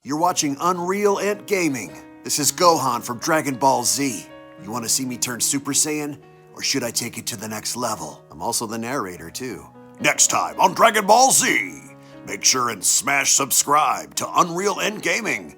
You're watching UnrealEntGaming. This is Gohan from Dragon Ball Z. You want to see me turn Super Saiyan? Or should I take it to the next level? I'm also the narrator, too. Next time on Dragon Ball Z, make sure and smash subscribe to UnrealEntGaming.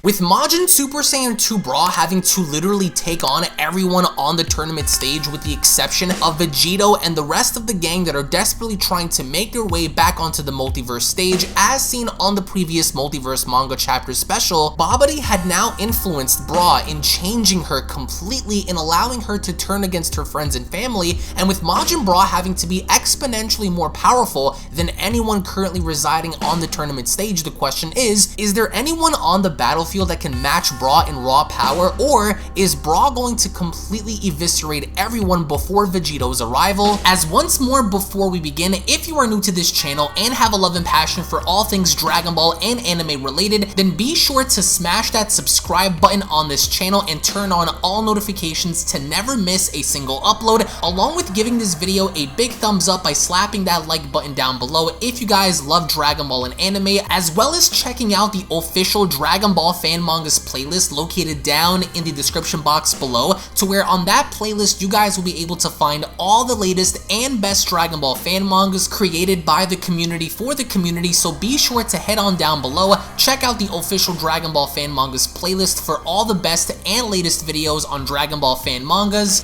With Majin Super Saiyan 2 Bra having to literally take on everyone on the tournament stage with the exception of Vegeta and the rest of the gang that are desperately trying to make their way back onto the Multiverse stage as seen on the previous Multiverse manga chapter special, Babidi had now influenced Bra in changing her completely and allowing her to turn against her friends and family, and with Majin Bra having to be exponentially more powerful than anyone currently residing on the tournament stage, the question is there anyone on the battlefield that can match Bra in raw power, or is Bra going to completely eviscerate everyone before Vegeta's arrival? As once more before we begin, if you are new to this channel and have a love and passion for all things Dragon Ball and anime related, then be sure to smash that subscribe button on this channel and turn on all notifications to never miss a single upload, along with giving this video a big thumbs up by slapping that like button down below if you guys love Dragon Ball and anime, as well as checking out the official Dragon Ball fan mangas playlist located down in the description box below, to where on that playlist you guys will be able to find all the latest and best Dragon Ball fan mangas created by the community for the community. So be sure to head on down below, check out the official Dragon Ball fan mangas playlist for all the best and latest videos on Dragon Ball fan mangas.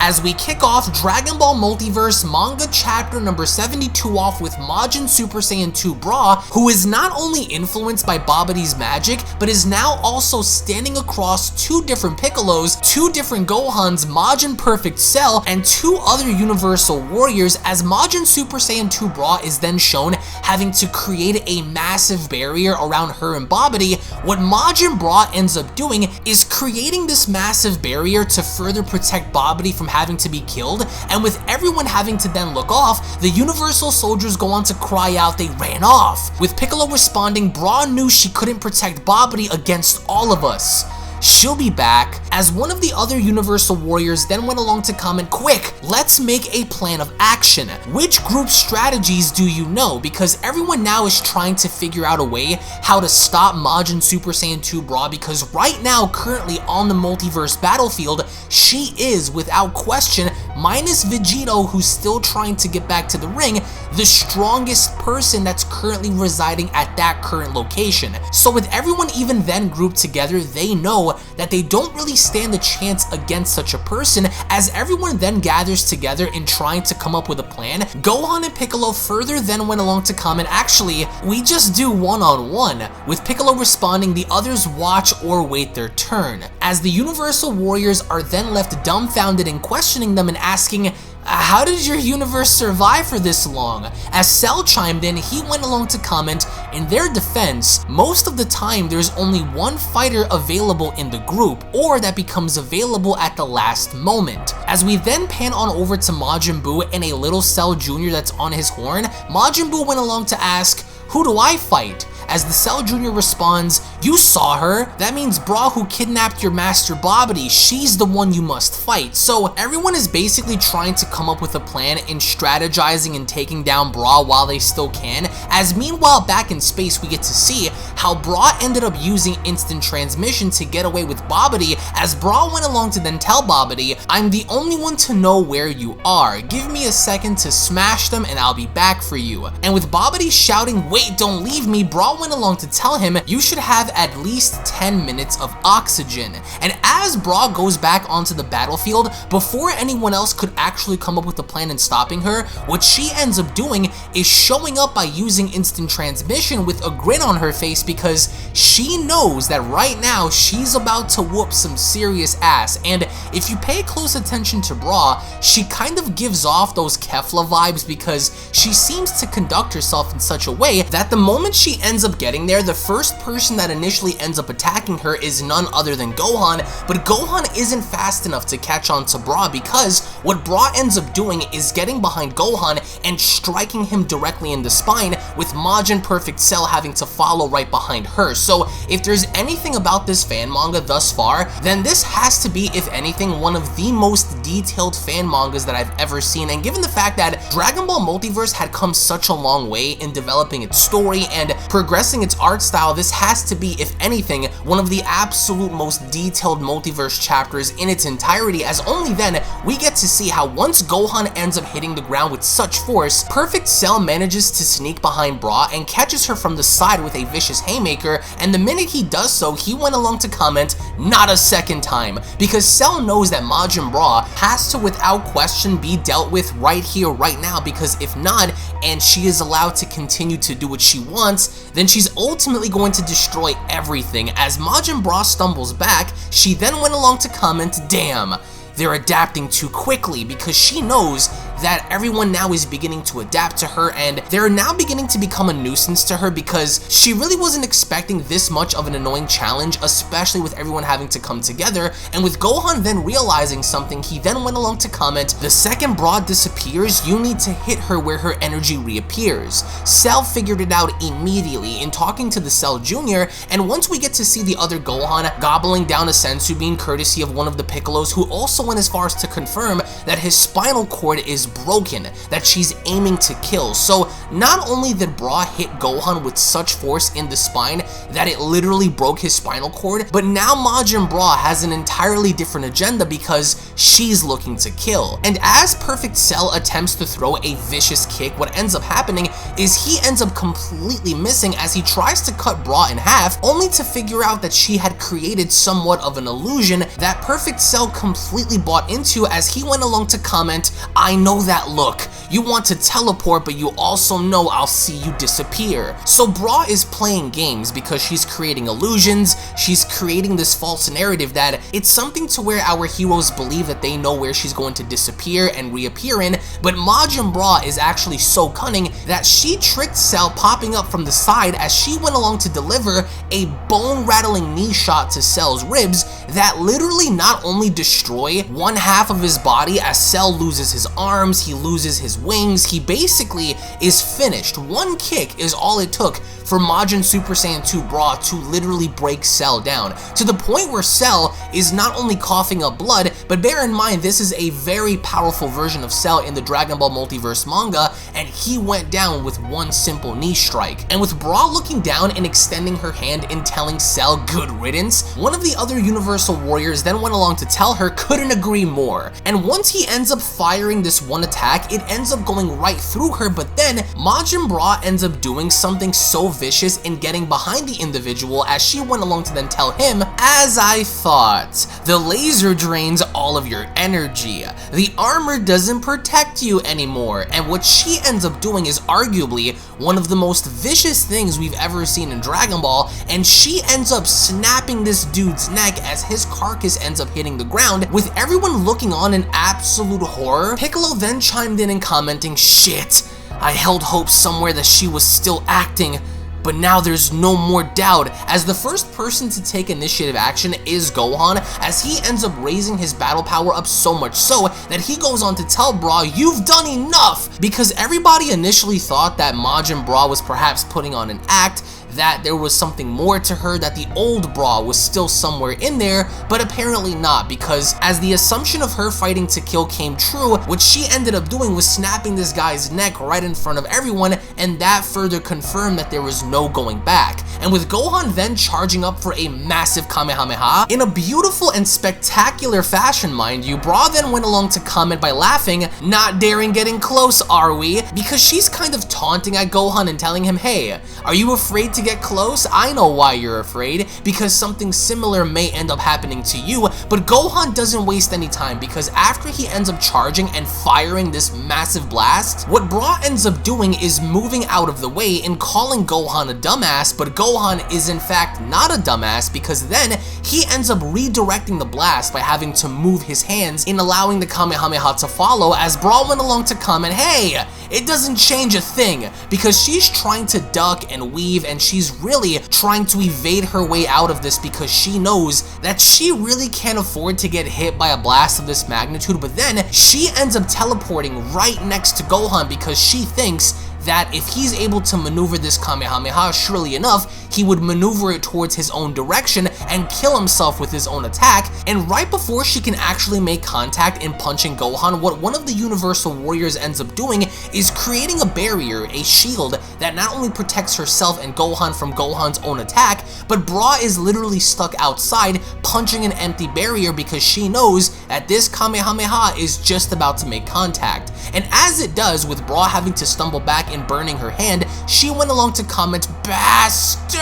As we kick off Dragon Ball Multiverse manga chapter number 72 off with Majin Super Saiyan 2 Bra, who is not only influenced by Babidi's magic, but is now also standing across two different Piccolos, two different Gohans, Majin Perfect Cell, and two other Universal Warriors, as Majin Super Saiyan 2 Bra is then shown having to create a massive barrier around her and Babidi. What Majin Bra ends up doing is creating this massive barrier to further protect Babidi from having to be killed, and with everyone having to then look off, the Universal soldiers go on to cry out they ran off. With Piccolo responding, Bra knew she couldn't protect Babidi against all of us. She'll be back, as one of the other Universal Warriors then went along to comment, "Quick, let's make a plan of action. Which group strategies do you know?" Because everyone now is trying to figure out a way how to stop Majin Super Saiyan 2 Bra, because right now, currently on the Multiverse battlefield, she is, without question, minus Vegeta, who's still trying to get back to the ring, the strongest person that's currently residing at that current location. So with everyone even then grouped together, they know that they don't really stand a chance against such a person, as everyone then gathers together in trying to come up with a plan. Gohan and Piccolo further then went along to comment, "Actually, we just do one-on-one," with Piccolo responding, "The others watch or wait their turn," as the Universal Warriors are then left dumbfounded and questioning them and asking, "How did your universe survive for this long?" As Cell chimed in, he went along to comment, "In their defense, most of the time there's only one fighter available in the group, or that becomes available at the last moment." As we then pan on over to Majin Buu and a little Cell Jr. that's on his horn, Majin Buu went along to ask, "Who do I fight?" As the Cell Jr. responds, "You saw her. That means Bra, who kidnapped your master Babidi, she's the one you must fight." So everyone is basically trying to come up with a plan in strategizing and taking down Bra while they still can, as meanwhile back in space we get to see how Bra ended up using instant transmission to get away with Babidi, as Bra went along to then tell Babidi, "I'm the only one to know where you are. Give me a second to smash them and I'll be back for you." And with Babidi shouting, "Wait, don't leave me," Bra went along to tell him, "You should have at least 10 minutes of oxygen." And as Bra goes back onto the battlefield, before anyone else could actually come up with a plan in stopping her, what she ends up doing is showing up by using instant transmission with a grin on her face, because she knows that right now she's about to whoop some serious ass. And if you pay close attention to Bra, she kind of gives off those Kefla vibes because she seems to conduct herself in such a way that the moment she ends up getting there, the first person that initially ends up attacking her is none other than Gohan, but Gohan isn't fast enough to catch on to Bra because what Bra ends up doing is getting behind Gohan and striking him directly in the spine, with Majin Perfect Cell having to follow right behind her. So if there's anything about this fan manga thus far, then this has to be, if anything, one of the most detailed fan mangas that I've ever seen. And given the fact that Dragon Ball Multiverse had come such a long way in developing its story and progressing its art style, this has to be, if anything, one of the absolute most detailed Multiverse chapters in its entirety, as only then we get to see how once Gohan ends up hitting the ground with such force, Perfect Cell manages to sneak behind Bra and catches her from the side with a vicious haymaker, and the minute he does so, he went along to comment, "Not a second time," because Cell knows that Majin Bra has to without question be dealt with right here, right now, because if not, and she is allowed to continue to do what she wants, then she's ultimately going to destroy everything. As Majin Bra stumbles back, she then went along to comment, "Damn, they're adapting too quickly," because she knows that everyone now is beginning to adapt to her and they're now beginning to become a nuisance to her, because she really wasn't expecting this much of an annoying challenge, especially with everyone having to come together. And with Gohan then realizing something, he then went along to comment, "The second Bra disappears, you need to hit her where her energy reappears." Cell figured it out immediately in talking to the Cell Jr., and once we get to see the other Gohan gobbling down a sensu bean courtesy of one of the Piccolos, who also went as far as to confirm that his spinal cord is broken, that she's aiming to kill. So not only did Bra hit Gohan with such force in the spine that it literally broke his spinal cord, but now Majin Bra has an entirely different agenda because she's looking to kill. And as Perfect Cell attempts to throw a vicious kick, what ends up happening is he ends up completely missing as he tries to cut Bra in half, only to figure out that she had created somewhat of an illusion that Perfect Cell completely bought into, as he went along to comment, "I know that look. You want to teleport, but you also know I'll see you disappear." So Bra is playing games because she's creating illusions, she's creating this false narrative that it's something to where our heroes believe that they know where she's going to disappear and reappear in, but Majin Bra is actually so cunning that she tricked Cell popping up from the side as she went along to deliver a bone-rattling knee shot to Cell's ribs that literally not only destroy one half of his body as Cell loses his arms, he loses his wings, he basically is finished. One kick is all it took for Majin Super Saiyan 2 Bra to literally break Cell down, to the point where Cell is not only coughing up blood, but bear in mind this is a very powerful version of Cell in the Dragon Ball Multiverse manga, and he went down with one simple knee strike. And with Bra looking down and extending her hand and telling Cell good riddance, one of the other Universal Warriors then went along to tell her couldn't agree more. And once he ends up firing this one attack, it ends up going right through her, but then Majin Bra ends up doing something so vicious in getting behind the individual, as she went along to then tell him, "As I thought, the laser drains all of your energy. The armor doesn't protect you anymore." And what she ends up doing is arguably one of the most vicious things we've ever seen in Dragon Ball, and she ends up snapping this dude's neck as his carcass ends up hitting the ground, with everyone looking on in absolute horror. Piccolo then chimed in and commenting, "Shit, I held hope somewhere that she was still acting, but now there's no more doubt," as the first person to take initiative action is Gohan, as he ends up raising his battle power up so much so that he goes on to tell Bra, "You've done enough," because everybody initially thought that Majin Bra was perhaps putting on an act, that there was something more to her, that the old Bra was still somewhere in there, but apparently not, because as the assumption of her fighting to kill came true, what she ended up doing was snapping this guy's neck right in front of everyone, and that further confirmed that there was no going back. And with Gohan then charging up for a massive Kamehameha, in a beautiful and spectacular fashion mind you, Bra then went along to comment by laughing, "Not daring getting close, are we?" because she's kind of taunting at Gohan and telling him, "Hey, are you afraid to to get close? I know why you're afraid, because something similar may end up happening to you. But Gohan doesn't waste any time, because after he ends up charging and firing this massive blast, what Bra ends up doing is moving out of the way and calling Gohan a dumbass, but Gohan is in fact not a dumbass, because then he ends up redirecting the blast by having to move his hands in allowing the Kamehameha to follow, as Bra went along to comment, hey, it doesn't change a thing, because she's trying to duck and weave, and she's really trying to evade her way out of this, because she knows that she really can't afford to get hit by a blast of this magnitude. But then she ends up teleporting right next to Gohan, because she thinks that if he's able to maneuver this Kamehameha, surely enough, he would maneuver it towards his own direction and kill himself with his own attack. And right before she can actually make contact in punching Gohan, what one of the Universal Warriors ends up doing is creating a barrier, a shield, that not only protects herself and Gohan from Gohan's own attack, but Bra is literally stuck outside punching an empty barrier, because she knows that this Kamehameha is just about to make contact. And as it does, with Bra having to stumble back and burning her hand, she went along to comment, bastard,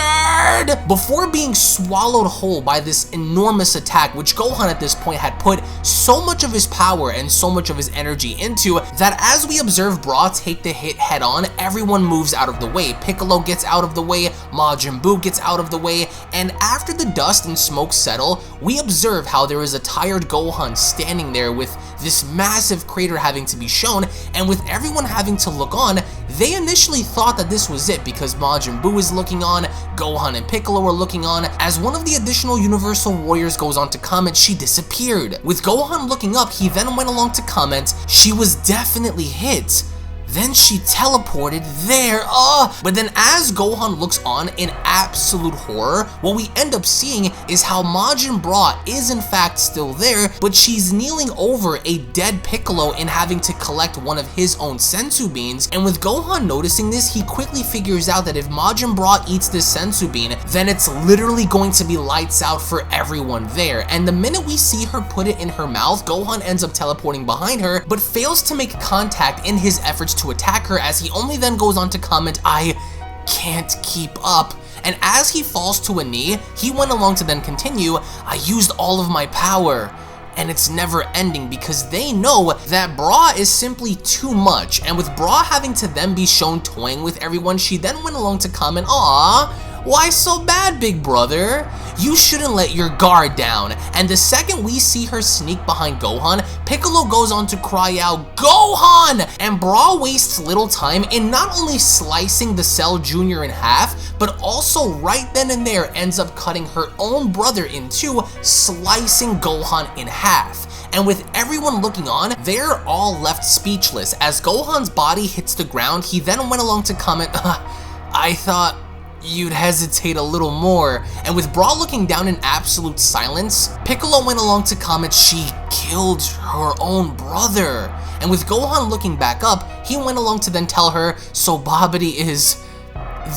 before being swallowed whole by this enormous attack, which Gohan at this point had put so much of his power and so much of his energy into, that as we observe Bra take the hit head on, everyone moves out of the way. Piccolo gets out of the way, Majin Buu gets out of the way, and after the dust and smoke settle, we observe how there is a tired Gohan standing there with this massive crater having to be shown, and with everyone having to look on. They initially thought that this was it, because Majin Buu is looking on, Gohan and Piccolo are looking on, as one of the additional Universal Warriors goes on to comment, she disappeared. With Gohan looking up, he then went along to comment, she was definitely hit. Then she teleported there, But then as Gohan looks on in absolute horror, what we end up seeing is how Majin Bra is in fact still there, but she's kneeling over a dead Piccolo and having to collect one of his own sensu beans. And with Gohan noticing this, he quickly figures out that if Majin Bra eats this sensu bean, then it's literally going to be lights out for everyone there. And the minute we see her put it in her mouth, Gohan ends up teleporting behind her, but fails to make contact in his efforts to attack her, as he only then goes on to comment, I can't keep up. And as he falls to a knee, he went along to then continue, I used all of my power. And it's never ending, because they know that Bra is simply too much. And with Bra having to then be shown toying with everyone, she then went along to comment, aw, why so bad, big brother? You shouldn't let your guard down. And the second we see her sneak behind Gohan, Piccolo goes on to cry out, Gohan! And Bra wastes little time in not only slicing the Cell Jr. in half, but also right then and there ends up cutting her own brother in two, slicing Gohan in half. And with everyone looking on, they're all left speechless. As Gohan's body hits the ground, he then went along to comment, I thought you'd hesitate a little more. And with Bra looking down in absolute silence, Piccolo went along to comment, she killed her own brother. And with Gohan looking back up, he went along to then tell her, so Babidi is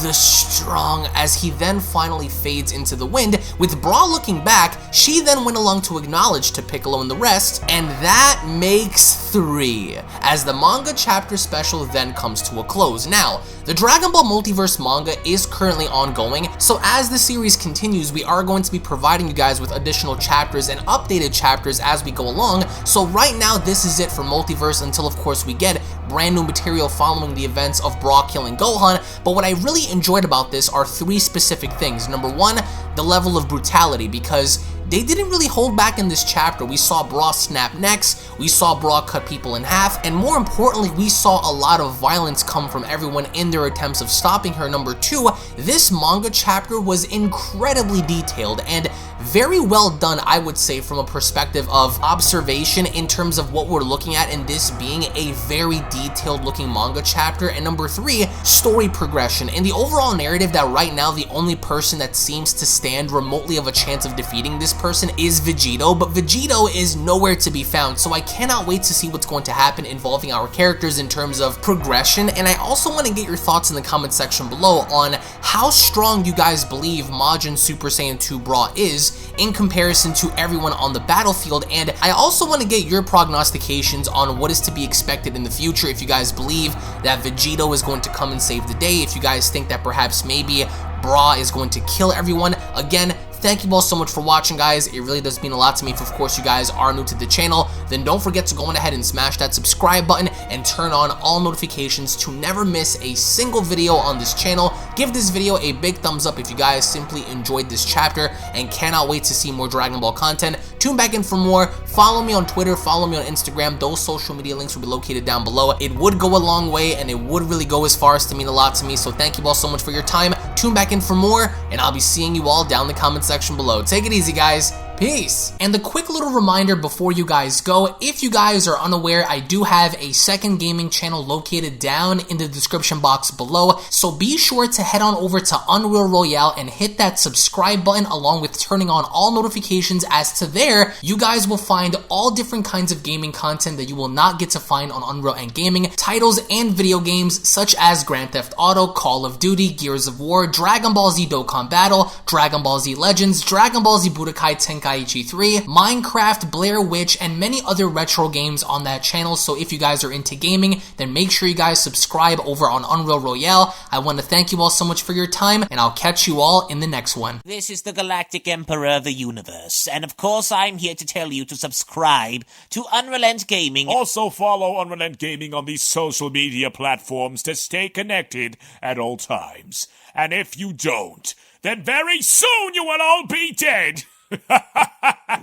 the strong, as he then finally fades into the wind. With Bra looking back, she then went along to acknowledge to Piccolo and the rest, and that makes 3, as the manga chapter special then comes to a close. Now, the Dragon Ball Multiverse manga is currently ongoing, so as the series continues, we are going to be providing you guys with additional chapters and updated chapters as we go along. So right now, this is it for Multiverse until, of course, we get brand new material following the events of Bra killing Gohan. But what I really enjoyed about this are 3 specific things. Number 1, the level of brutality, because they didn't really hold back in this chapter. We saw Bra snap necks, we saw Bra cut people in half, and more importantly, we saw a lot of violence come from everyone in their attempts of stopping her. Number 2, this manga chapter was incredibly detailed and very well done, I would say, from a perspective of observation in terms of what we're looking at, and this being a very detailed looking manga chapter. And number 3, story progression. In the overall narrative, that right now the only person that seems to stand remotely of a chance of defeating this person is Vegeta, but Vegeta is nowhere to be found, so I cannot wait to see what's going to happen involving our characters in terms of progression. And I also want to get your thoughts in the comment section below on how strong you guys believe Majin Super Saiyan 2 Bra is, in comparison to everyone on the battlefield. And I also want to get your prognostications on what is to be expected in the future. If you guys believe that Vegeta is going to come and save the day, if you guys think that perhaps maybe Bra is going to kill everyone. Again, thank you all so much for watching, guys. It really does mean a lot to me. If, of course, you guys are new to the channel, then don't forget to go on ahead and smash that subscribe button and turn on all notifications to never miss a single video on this channel. Give this video a big thumbs up if you guys simply enjoyed this chapter and cannot wait to see more Dragon Ball content. Tune back in for more. Follow me on Twitter, follow me on Instagram. Those social media links will be located down below. It would go a long way, and it would really go as far as to mean a lot to me. So thank you all so much for your time. Tune back in for more, and I'll be seeing you all down in the comment section below. Take it easy, guys. Peace. And a quick little reminder before you guys go, if you guys are unaware, I do have a second gaming channel located down in the description box below, so be sure to head on over to Unreal Royale and hit that subscribe button along with turning on all notifications, as to there, you guys will find all different kinds of gaming content that you will not get to find on UnrealEntGaming, titles and video games such as Grand Theft Auto, Call of Duty, Gears of War, Dragon Ball Z Dokkan Battle, Dragon Ball Z Legends, Dragon Ball Z Budokai Tenkaichi 3, Minecraft, Blair Witch, and many other retro games on that channel. So if you guys are into gaming, then make sure you guys subscribe over on Unreal Royale. I want to thank you all so much for your time, and I'll catch you all in the next one. This is the Galactic Emperor of the Universe, and of course I'm here to tell you to subscribe to UnrealEntGaming. Also follow UnrealEntGaming on these social media platforms to stay connected at all times. And if you don't, then very soon you will all be dead!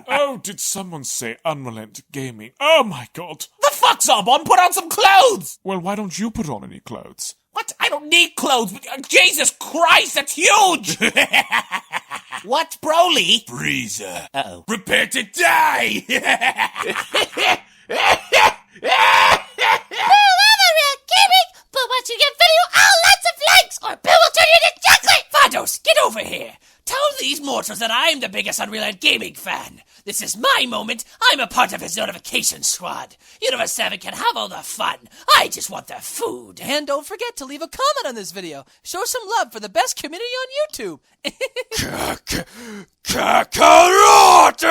Oh, did someone say UnrealEntGaming? Oh my god. The fuck's up, on? Put on some clothes! Well, why don't you put on any clothes? What? I don't need clothes. Jesus Christ, that's huge! What, Broly? Freezer. Uh-oh. Prepare to die! But once you get video, lots of likes, or Bill will turn you into chocolate! Vados, get over here! Tell these mortals that I'm the biggest UnrealEntGaming fan. This is my moment. I'm a part of his notification squad. Universe 7 can have all the fun. I just want the food. And don't forget to leave a comment on this video. Show some love for the best community on YouTube. Kakarot!